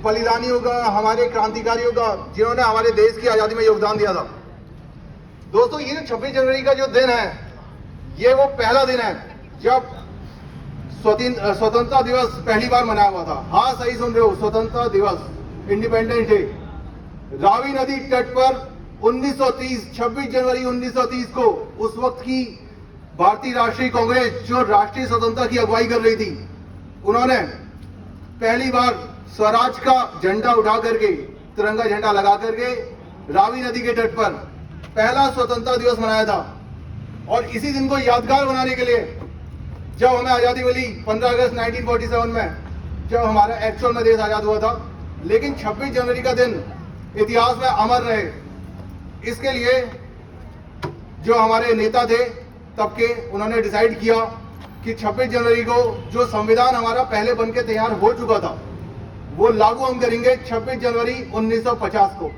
बलिदानियों का, हमारे क्रांतिकारियों का, जिन्होंने हमारे देश की आजादी में योगदान दिया था। दोस्तों, ये 26 जनवरी का जो दिन है, ये वो पहला दिन है जब स्वतंत्रता दिवस पहली बार मनाया हुआ था। हाँ, सही सुन रहे हो, स्वतंत्रता दिवस, इंडिपेंडेंस डे। रावी नदी तट पर 26 जनवरी 1930 को उस वक्त की भारतीय राष्ट्रीय कांग्रेस, जो राष्ट्रीय स्वतंत्रता की अगुवाई कर रही थी, उन्होंने पहली बार स्वराज का झंडा उठा करके, तिरंगा झंडा लगा करके रावी नदी के तट पर पहला स्वतंत्रता दिवस मनाया था। और इसी दिन को यादगार बनाने के लिए जब हमें आजादी मिली 15 अगस्त 1947 में, जब हमारा एक्चुअल में देश आजाद हुआ था, लेकिन 26 जनवरी का दिन इतिहास में अमर रहे, इसके लिए जो हमारे नेता थे तब के, उन्होंने डिसाइड किया कि 26 जनवरी को जो संविधान हमारा पहले बनके तैयार हो चुका था, वो लागू हम करेंगे 26 जनवरी 1950 को।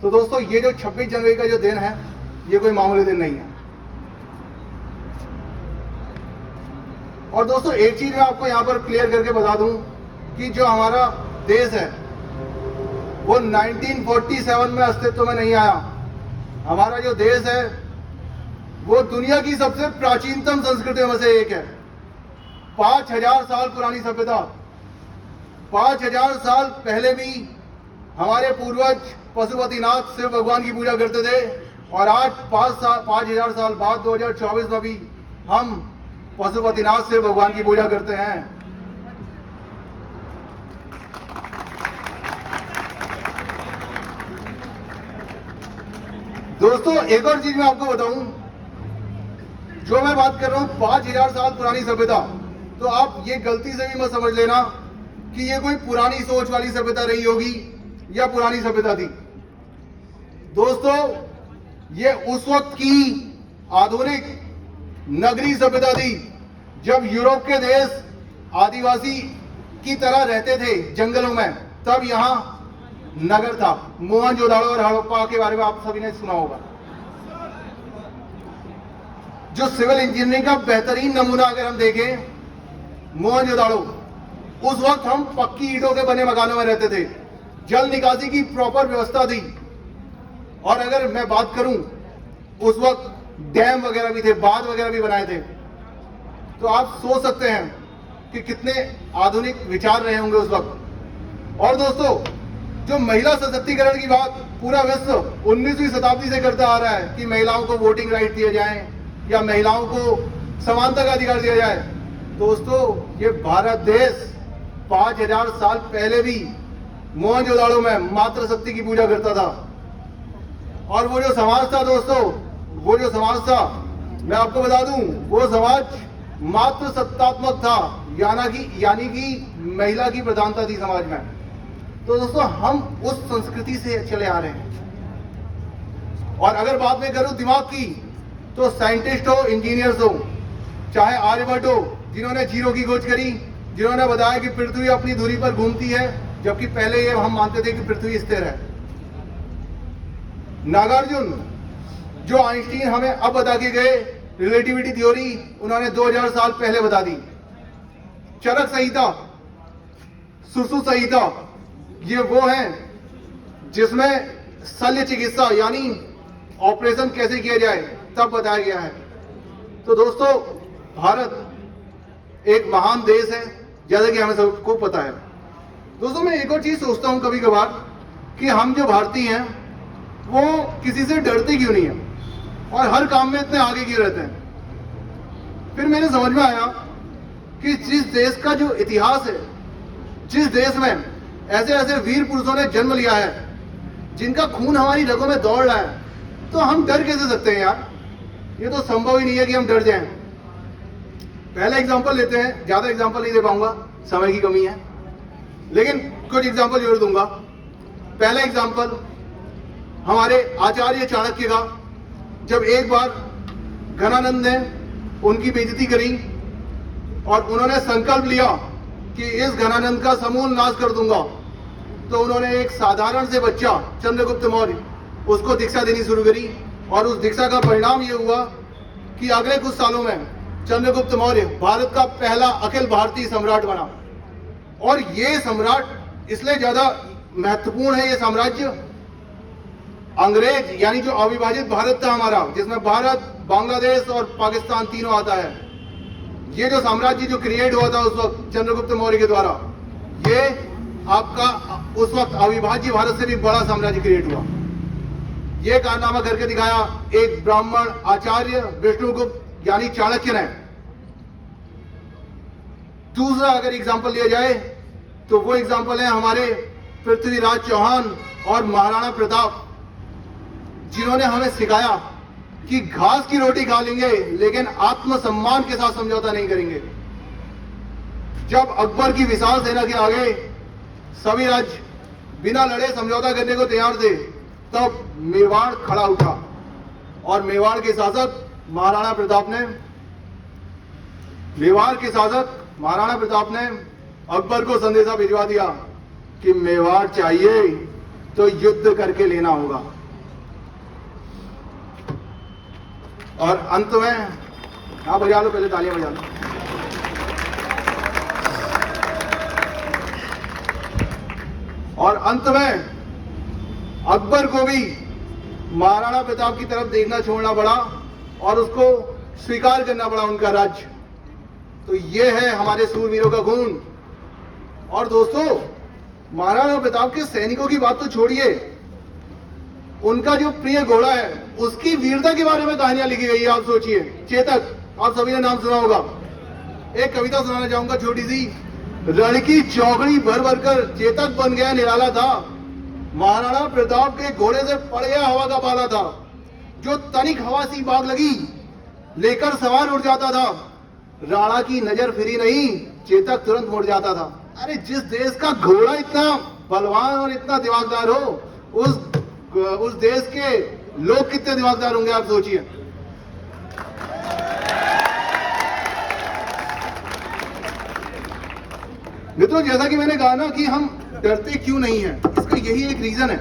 तो दोस्तों, ये जो 26 जनवरी का जो दिन है, ये कोई मामूली दिन नहीं है। और दोस्तों, एक चीज मैं आपको यहां पर क्लियर करके बता दूं कि जो हमारा देश है वो 1947 में अस्तित्व में नहीं आया। हमारा जो देश है वो दुनिया की सबसे प्राचीनतम संस्कृतियों में से एक है। 5000 साल पुरानी सभ्यता। 5000 साल पहले भी हमारे पूर्वज पशुपतिनाथ शिव भगवान की पूजा करते थे, और आज 5000 साल बाद 2024 में भी हम पशुपतिनाथ शिव भगवान की पूजा करते हैं। दोस्तों, एक और चीज मैं आपको बताऊं, जो मैं बात कर रहा हूं 5000 साल पुरानी सभ्यता, तो आप ये गलती से भी मत समझ लेना कि ये कोई पुरानी सोच वाली सभ्यता रही होगी या पुरानी सभ्यता थी। दोस्तों, ये उस वक्त की आधुनिक नगरी सभ्यता थी जब यूरोप के देश आदिवासी की तरह रहते थे जंगलों में, तब यहां नगर था। मोहनजोदाड़ो और हड़प्पा के बारे में आप सभी ने सुना होगा। जो सिविल इंजीनियरिंग का बेहतरीन नमूना अगर हम देखें, मोहनजोदाड़ो, उस वक्त हम पक्की ईंटों के बने मकानों में रहते थे, जल निकासी की प्रॉपर व्यवस्था थी। और अगर मैं बात करूं, उस वक्त डैम वगैरह भी थे, बांध वगैरह भी बनाए थे। तो आप सोच सकते हैं कि कितने आधुनिक विचार रहे होंगे उस वक्त। और दोस्तों, जो महिला सशक्तिकरण की बात पूरा विश्व 19वीं शताब्दी से करता आ रहा है कि महिलाओं को वोटिंग राइट दिए जाएं या महिलाओं को समानता का अधिकार दिया जाए, दोस्तों, ये भारत देश 5000 साल पहले भी मोहनजोदाड़ो में मातृशक्ति की पूजा करता था। और वो जो समाज था दोस्तों, वो जो समाज था, मैं आपको बता दूं, वो समाज मात्र सत्तात्मक था, यानी कि महिला की प्रधानता थी समाज में। तो दोस्तों, हम उस संस्कृति से चले आ रहे हैं। और अगर बात में करूं दिमाग की, तो साइंटिस्ट हो, इंजीनियर्स हो, चाहे आर्यभट्ट हो, जिन्होंने जीरो की खोज करी, जिन्होंने बताया कि पृथ्वी अपनी धुरी पर घूमती है, जबकि पहले ये हम मानते थे कि पृथ्वी स्थिर है। नागार्जुन, जो आइंस्टीन हमें अब बता के गए रिलेटिविटी थ्योरी, उन्होंने 2000 साल पहले बता दी। चरक संहिता, सुश्रुत संहिता, ये वो है जिसमें शल्य चिकित्सा यानी ऑपरेशन कैसे किया जाए तब बताया गया है। तो दोस्तों, भारत एक महान देश है, जैसा कि हमें सबको पता है। दोस्तों, मैं एक और चीज सोचता हूं कभी कभार कि हम जो भारतीय हैं वो किसी से डरते क्यों नहीं है और हर काम में इतने आगे क्यों रहते हैं। फिर मेरे समझ में आया कि जिस देश का जो इतिहास है, जिस देश में ऐसे ऐसे वीर पुरुषों ने जन्म लिया है, जिनका खून हमारी रगों में दौड़ रहा है, तो हम डर कैसे सकते हैं यार। ये तो संभव ही नहीं है कि हम डर जाएं। पहला एग्जांपल लेते हैं, ज्यादा एग्जांपल नहीं दे पाऊंगा, समय की कमी है, लेकिन कुछ एग्जांपल जरूर दूंगा। पहला एग्जांपल हमारे आचार्य चाणक्य का, जब एक बार घनानंद ने उनकी बेइज्जती करी और उन्होंने संकल्प लिया कि इस घनानंद का समूल नाश कर दूंगा, तो उन्होंने एक साधारण से बच्चा चंद्रगुप्त मौर्य, उसको दीक्षा देनी शुरू करी। और उस दीक्षा का परिणाम यह हुआ कि अगले कुछ सालों में चंद्रगुप्त मौर्य भारत का पहला अखिल भारतीय सम्राट बना। और ये सम्राट इसलिए ज्यादा महत्वपूर्ण है ये साम्राज्य। अंग्रेज यानी जो अविभाजित भारत था हमारा, जिसमें भारत, बांग्लादेश और पाकिस्तान तीनों आता है, ये जो साम्राज्य जो क्रिएट हुआ था उस वक्त चंद्रगुप्त मौर्य के द्वारा, ये आपका उस वक्त अविभाज्य भारत से भी बड़ा साम्राज्य क्रिएट हुआ। ये कारनामा करके दिखाया एक ब्राह्मण आचार्य विष्णुगुप्त यानी चाणक्य ने। दूसरा अगर एग्जाम्पल लिया जाए तो वो एग्जाम्पल है हमारे पृथ्वीराज चौहान और महाराणा प्रताप, जिन्होंने हमें सिखाया कि घास की रोटी खा लेंगे लेकिन आत्मसम्मान के साथ समझौता नहीं करेंगे। जब अकबर की विशाल सेना के आगे सभी राज्य बिना लड़े समझौता करने को तैयार थे, तब मेवाड़ खड़ा उठा और मेवाड़ के शासक महाराणा प्रताप ने अकबर को संदेशा भिजवा दिया कि मेवाड़ चाहिए तो युद्ध करके लेना होगा। और अंत में आप बजा लो, पहले तालियां बजा लो। और अंत में अकबर को भी महाराणा प्रताप की तरफ देखना छोड़ना पड़ा और उसको स्वीकार करना पड़ा उनका राज्य। तो ये है हमारे सूरवीरों का गुण। और दोस्तों, महाराणा प्रताप के सैनिकों की बात तो छोड़िए, उनका जो प्रिय घोड़ा है उसकी वीरता के बारे में कहानियां लिखी गई है। आप सोचिए, चेतक, आप सभी ने नाम सुना होगा। एक कविता सुनाना चाहूंगा छोटी सी। रण की चौकड़ी भर भर कर चेतक बन गया निराला था, महाराणा प्रताप के घोड़े से पड़ गया हवा का पाला था। जो तनिक हवा सी बाग लगी लेकर सवार उड़ जाता था, राणा की नजर फिरी नहीं, चेतक तुरंत मुड़ जाता था। अरे जिस देश का घोड़ा इतना बलवान और इतना दिमागदार हो, उस देश के लोग कितने दिमागदार होंगे, आप सोचिए। मित्रों, जैसा कि मैंने कहा ना कि हम डरते क्यों नहीं हैं, इसका यही एक रीजन है।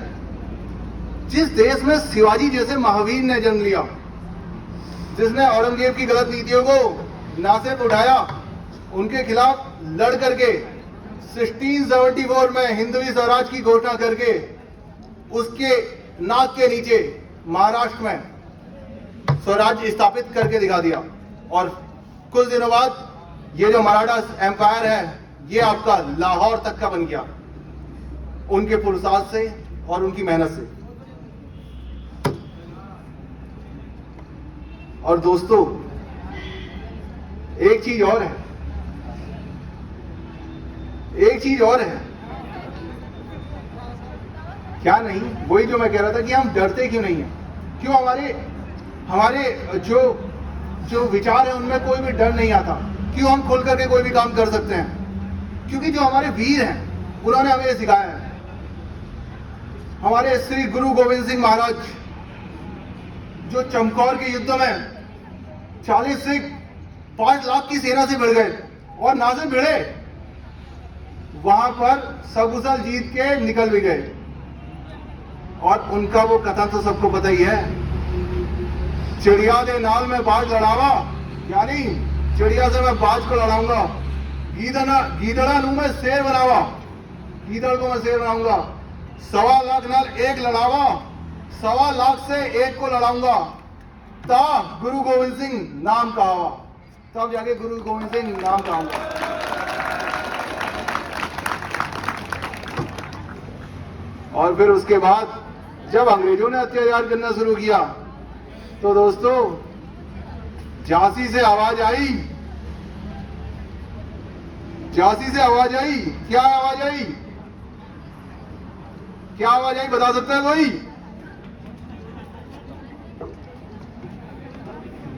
जिस देश में शिवाजी जैसे महावीर ने जन्म लिया, जिसने औरंगजेब की गलत नीतियों को ना सिर्फ उठाया, उनके खिलाफ लड़ करके 1674 में हिंदवी स्वराज की घोषणा करके उसके नाक के नीचे महाराष्ट्र में स्वराज्य स्थापित करके दिखा दिया। और कुछ दिनों बाद ये जो मराठा एम्पायर है, ये आपका लाहौर तक का बन गया, उनके पुरुषार्थ से और उनकी मेहनत से। और दोस्तों, एक चीज और है, क्या नहीं, वही जो मैं कह रहा था कि हम डरते क्यों नहीं हैं, क्यों हमारे जो विचार है उनमें कोई भी डर नहीं आता, क्यों हम खुल करके कोई भी काम कर सकते हैं। क्योंकि जो हमारे वीर हैं उन्होंने हमें सिखाया है। हमारे श्री गुरु गोविंद सिंह महाराज जो चमकौर के युद्ध में 40 से 5 लाख की सेना से भिड़ गए, और ना से भिड़े, वहां पर सकुशल जीत के निकल भी गए। और उनका वो कथन तो सबको पता ही है, चिड़िया दे नाल में बाज लड़ावा, यानी चिड़िया से मैं बाज को लड़ाऊंगा, गीदड़ा नू मैं शेर बनावा, गीदड़ को मैं शेर बनाऊंगा, 1.25 लाख नाल एक लड़ावा, 1.25 लाख से एक को लड़ाऊंगा, ता गुरु गोविंद सिंह नाम कहावा, तब जाके गुरु गोविंद सिंह नाम कहाऊंगा। और फिर उसके बाद जब अंग्रेजों ने अत्याचार करना शुरू किया, तो दोस्तों झांसी से आवाज आई, क्या आवाज आई, बता सकता है कोई?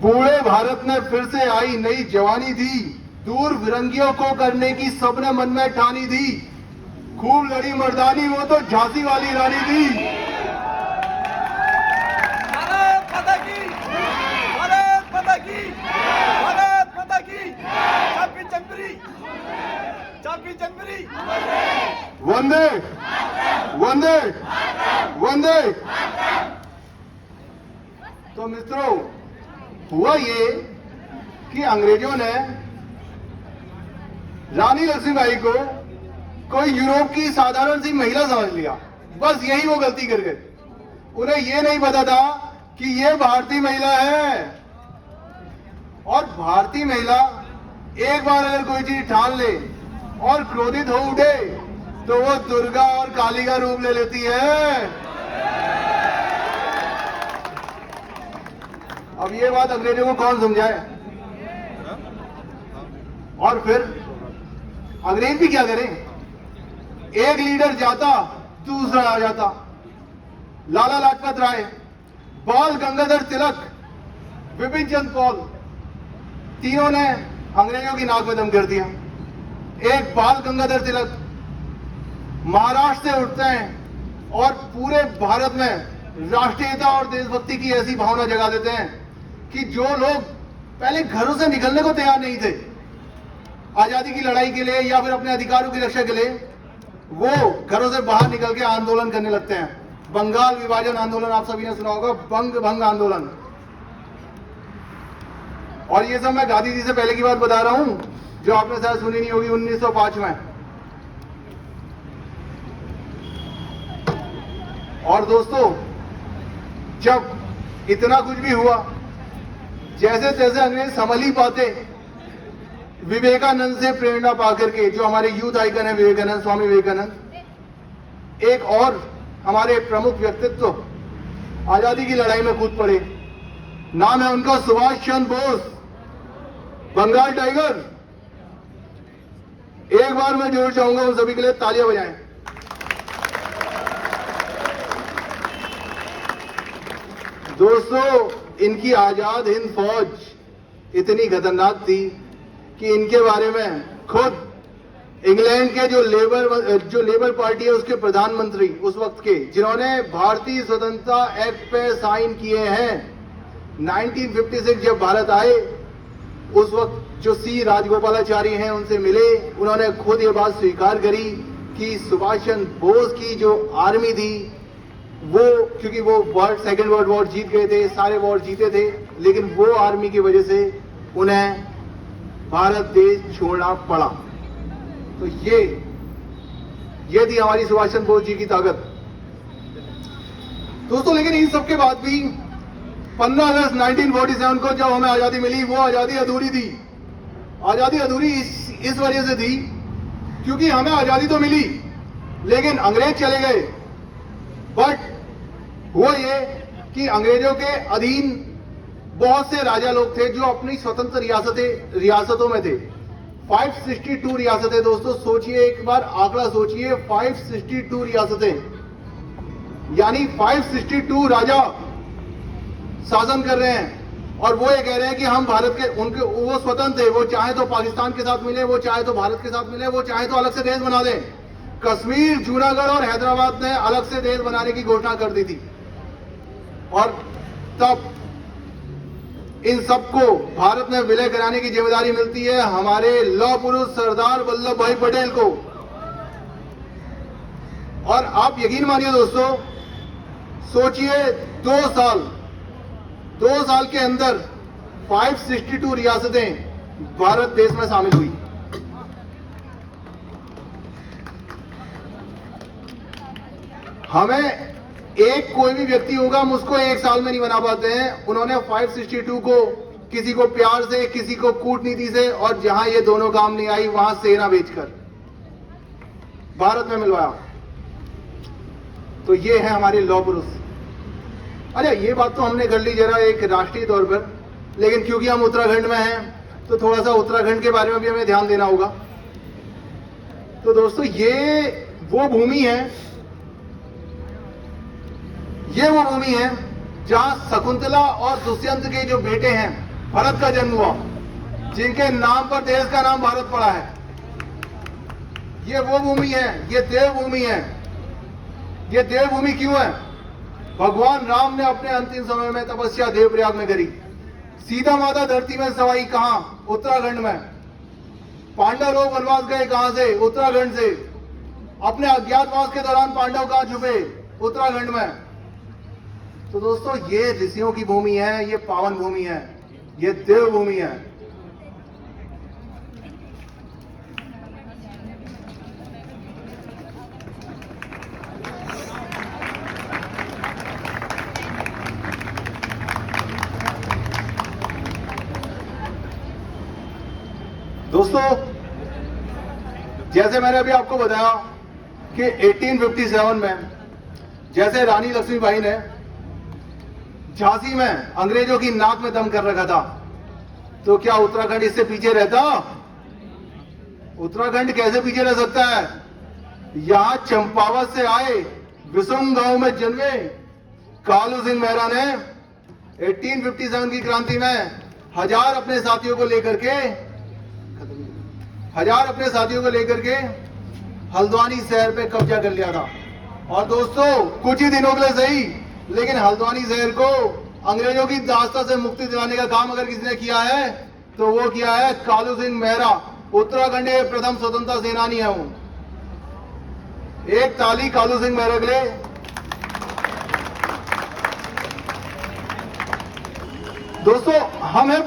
बूढ़े भारत में फिर से आई नई जवानी थी, दूर फिरंगियों को करने की सबने मन में ठानी थी, खूब लड़ी मर्दानी वो तो झांसी वाली रानी थी। वंदे वंदे वंदे। तो मित्रों, हुआ ये कि अंग्रेजों ने रानी लक्ष्मीबाई को कोई यूरोप की साधारण सी महिला समझ लिया, बस यही वो गलती कर गए। उन्हें ये नहीं पता था कि ये भारतीय महिला है। और भारतीय महिला एक बार अगर कोई चीज ठान ले और क्रोधित हो उठे तो वो दुर्गा और काली का रूप ले लेती है। अब ये बात अंग्रेजों को कौन समझाए? और फिर अंग्रेज भी क्या करें, एक लीडर जाता दूसरा आ जाता। लाला लाजपत राय, बाल गंगाधर तिलक, विपिन चंद्र पॉल, तीनों ने अंग्रेजों की नाक में दम कर दिया। एक बाल गंगाधर तिलक महाराष्ट्र से उठते हैं और पूरे भारत में राष्ट्रीयता और देशभक्ति की ऐसी भावना जगा देते हैं कि जो लोग पहले घरों से निकलने को तैयार नहीं थे आजादी की लड़ाई के लिए या फिर अपने अधिकारों की रक्षा के लिए, वो घरों से बाहर निकल के आंदोलन करने लगते हैं। बंगाल विभाजन आंदोलन आप सभी ने सुना होगा, बंग भंग आंदोलन। और ये सब मैं गांधी जी से पहले की बात बता रहा हूं, जो आपने शायद सुनी नहीं होगी, 1905 में। और दोस्तों, जब इतना कुछ भी हुआ, जैसे तैसे अंग्रेज संभल ही पाते, विवेकानंद से प्रेरणा पाकर के, जो हमारे यूथ आइकन है विवेकानंद, स्वामी विवेकानंद, एक और हमारे प्रमुख व्यक्तित्व आजादी की लड़ाई में कूद पड़े। नाम है उनका सुभाष चंद्र बोस, बंगाल टाइगर। एक बार मैं जरूर चाहूंगा उन सभी के लिए तालियां बजाएं। दोस्तों, इनकी आजाद हिंद फौज इतनी खतरनाक थी कि इनके बारे में खुद इंग्लैंड के जो लेबर पार्टी है उसके प्रधानमंत्री उस वक्त के, जिन्होंने भारतीय स्वतंत्रता एक्ट पे साइन किए हैं, 1956 जब भारत आए, उस वक्त जो सी राजगोपालाचारी हैं उनसे मिले, उन्होंने खुद ये बात स्वीकार करी कि सुभाष चंद्र बोस की जो आर्मी थी वो, क्योंकि वो सेकेंड वर्ल्ड वॉर जीत गए थे, सारे वॉर जीते थे, लेकिन वो आर्मी की वजह से उन्हें भारत देश छोड़ना पड़ा। तो ये थी हमारी सुभाष चंद्र बोस जी की ताकत। दोस्तों, लेकिन इन सबके बाद भी 15 अगस्त 1947 को जब हमें आजादी मिली, वो आजादी अधूरी थी। आजादी अधूरी इस वजह से थी क्योंकि हमें आजादी तो मिली लेकिन अंग्रेज चले गए। बट वो ये कि अंग्रेजों के अधीन बहुत से राजा लोग थे जो अपनी स्वतंत्र रियासतों में थे। 562 रियासतें। दोस्तों सोचिए, एक बार आंकड़ा सोचिए, 562 रियासतें, यानी 562 राजा शासन कर रहे हैं। और वो ये कह रहे हैं कि हम भारत के, उनके वो स्वतंत्र थे, वो चाहे तो पाकिस्तान के साथ मिले, वो चाहे तो भारत के साथ मिले, वो चाहे तो अलग से देश बना दें। कश्मीर, जूनागढ़ और हैदराबाद ने अलग से देश बनाने की घोषणा कर दी थी। और तब इन सबको भारत में विलय कराने की जिम्मेदारी मिलती है हमारे लौह पुरुष सरदार वल्लभ भाई पटेल को। और आप यकीन मानिए दोस्तों, सोचिए 2 साल के अंदर 562 रियासतें भारत देश में शामिल हुई। हमें एक कोई भी व्यक्ति होगा, हम उसको एक साल में नहीं बना पाते हैं। उन्होंने 562 को किसी को प्यार से, किसी को कूटनीति से, और जहां ये दोनों काम नहीं आई वहां सेना बेचकर भारत में मिलवाया। तो ये है हमारे लौह पुरुष। अरे ये बात तो हमने कर ली जरा एक राष्ट्रीय तौर पर, लेकिन क्योंकि हम उत्तराखंड में हैं तो थोड़ा सा उत्तराखंड के बारे में भी हमें ध्यान देना होगा। तो दोस्तों ये वो भूमि है जहां शकुंतला और दुष्यंत के जो बेटे हैं, भरत का जन्म हुआ, जिनके नाम पर देश का नाम भारत पड़ा है। ये वो भूमि है, ये देवभूमि है। ये देवभूमि क्यों है? भगवान राम ने अपने अंतिम समय में तपस्या देवप्रयाग में करी। सीता माता धरती में सवाई कहां? उत्तराखंड में। पांडव लोग वनवास गए कहां से? उत्तराखंड से। अपने अज्ञातवास के दौरान पांडव कहां छुपे? उत्तराखंड में। तो दोस्तों ये ऋषियों की भूमि है, ये पावन भूमि है, ये देवभूमि है। दोस्तों, जैसे मैंने अभी आपको बताया कि 1857 में जैसे रानी लक्ष्मीबाई ने झांसी में अंग्रेजों की नाक में दम कर रखा था, तो क्या उत्तराखंड इससे पीछे रहता? उत्तराखंड कैसे पीछे रह सकता है? यहां चंपावत से आए विसुम गांव में जन्मे कालू सिंह मेहरा ने 1857 की क्रांति में हजार अपने साथियों को लेकर के हल्द्वानी शहर पे कब्जा कर लिया था। और दोस्तों, कुछ ही दिनों के लिए सही, लेकिन हल्द्वानी शहर को अंग्रेजों की दास्ता से मुक्ति दिलाने का काम अगर किसी ने किया है तो वो किया है कालू सिंह मेहरा। उत्तराखंड के प्रथम स्वतंत्रता सेनानी है वो। एक ताली कालू सिंह मेहरा के लिए। दोस्तों, हम हैं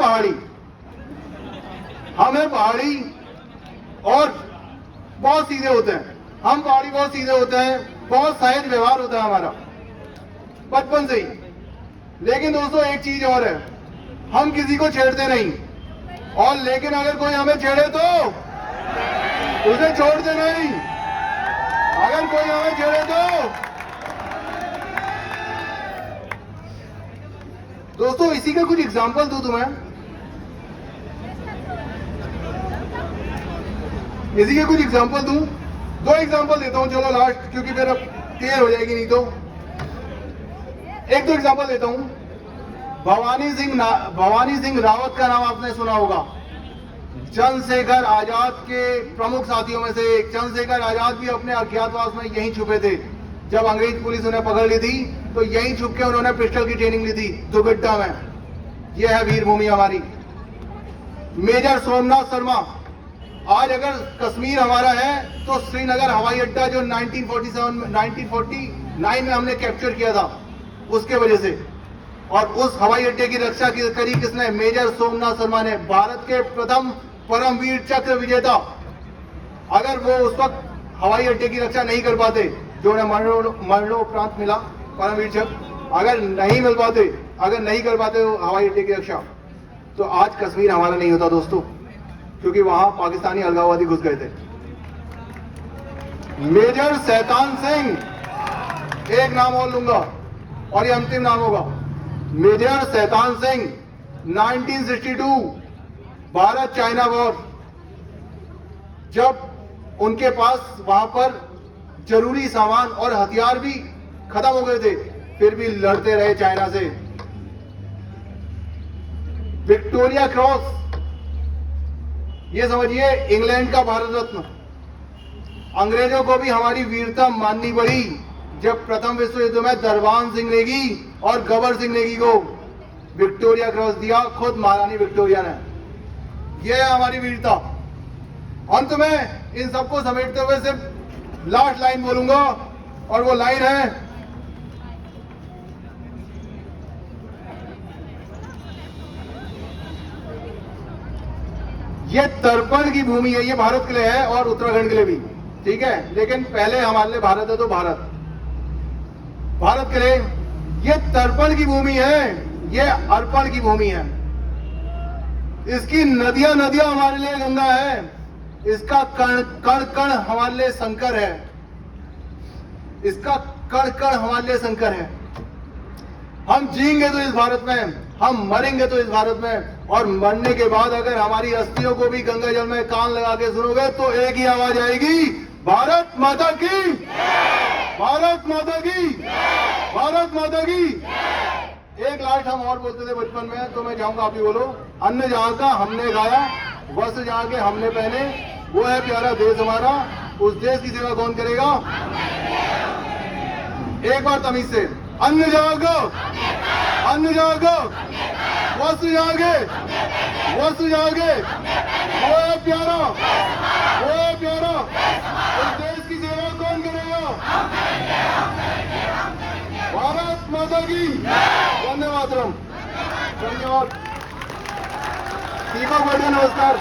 पहाड़ी और बहुत सीधे होते हैं। हम पहाड़ी बहुत सीधे होते हैं, बहुत सहज व्यवहार होता है हमारा बचपन से ही। लेकिन दोस्तों, एक चीज और है, हम किसी को छेड़ते नहीं, और लेकिन अगर कोई हमें छेड़े तो उसे छोड़ते नहीं। अगर कोई हमें छेड़े तो दोस्तों, इसी का कुछ एग्जाम्पल दूं तुम्हें। इसी के कुछ एग्जाम्पल दूं, 2 एग्जाम्पल देता हूं, चलो लास्ट, क्योंकि फिर अब क्लियर हो जाएगी नहीं तो। एक 2 एग्जाम्पल देता हूं। भवानी सिंह रावत का नाम आपने सुना होगा। चंद्रशेखर आजाद के प्रमुख साथियों में से एक। चंद्रशेखर आजाद भी अपने अज्ञातवास में यहीं छुपे थे। जब अंग्रेज पुलिस उन्हें पकड़ ली थी तो यहीं छुप के उन्होंने पिस्टल की ट्रेनिंग ली थी दुगड्डा में। यह है वीर भूमि हमारी। मेजर सोमनाथ शर्मा। आज अगर कश्मीर हमारा है तो श्रीनगर हवाई अड्डा जो 1949 में हमने कैप्चर किया था, उसके वजह से। और उस हवाई अड्डे की रक्षा करी किसने? मेजर सोमनाथ शर्मा ने, भारत के प्रथम परमवीर चक्र विजेता। अगर वो उस वक्त हवाई अड्डे की रक्षा नहीं कर पाते, जो उन्हें मरणोपरांत मिला परमवीर चक्र, अगर नहीं कर पाते हवाई अड्डे की रक्षा, तो आज कश्मीर हमारा नहीं होता दोस्तों, क्योंकि वहां पाकिस्तानी अलगाववादी घुस गए थे। मेजर शैतान सिंह, एक नाम और लूंगा और ये अंतिम नाम होगा। Major Shaitan Singh 1962 Bharat China war, जब उनके पास वहां पर जरूरी सामान और हथियार भी खत्म हो गए थे, फिर भी लड़ते रहे चाइना से। विक्टोरिया क्रॉस, ये समझिए इंग्लैंड का भारत रत्न। अंग्रेजों को भी हमारी वीरता माननी पड़ी जब प्रथम विश्व युद्ध में दरबान सिंह नेगी और गबर सिंह नेगी को विक्टोरिया क्रॉस दिया, खुद महारानी विक्टोरिया ने। यह है हमारी वीरता। अंत में इन सबको समेटते हुए सिर्फ लास्ट लाइन बोलूंगा, और वो लाइन है, ये तर्पण की भूमि है। ये भारत के लिए है और उत्तराखंड के लिए भी, ठीक है। लेकिन पहले हमारे लिए भारत है तो भारत के लिए ये तर्पण की भूमि है, ये अर्पण की भूमि है। इसकी नदियां हमारे लिए गंगा है, इसका कण कण हमारे लिए शंकर है, इसका कण हमारे लिए शंकर है। हम जिएंगे तो इस भारत में, हम मरेंगे तो इस भारत में, और मरने के बाद अगर हमारी अस्थियों को भी गंगा जल में कान लगा के सुनोगे तो एक ही आवाज आएगी, भारत माता की, भारत माता की, भारत माता की। एक लास्ट हम और बोलते थे बचपन में, तो मैं चाहूंगा आप भी बोलो। अन्न जहां का हमने गाया, वस्त्र जहां के हमने पहने, वो है प्यारा देश हमारा, उस देश की सेवा कौन करेगा? एक बार तमीज से, अन्न जहां का, अन्न जहां का, वस्त्र जहां के, वस्त्र जहां के, वो है प्यारा, वो है प्यारा, उस देश की सेवा कौन करेगा? भारत माता की। धन्यवाद। धन्यवाद। दीपक बढ़िया, नमस्कार।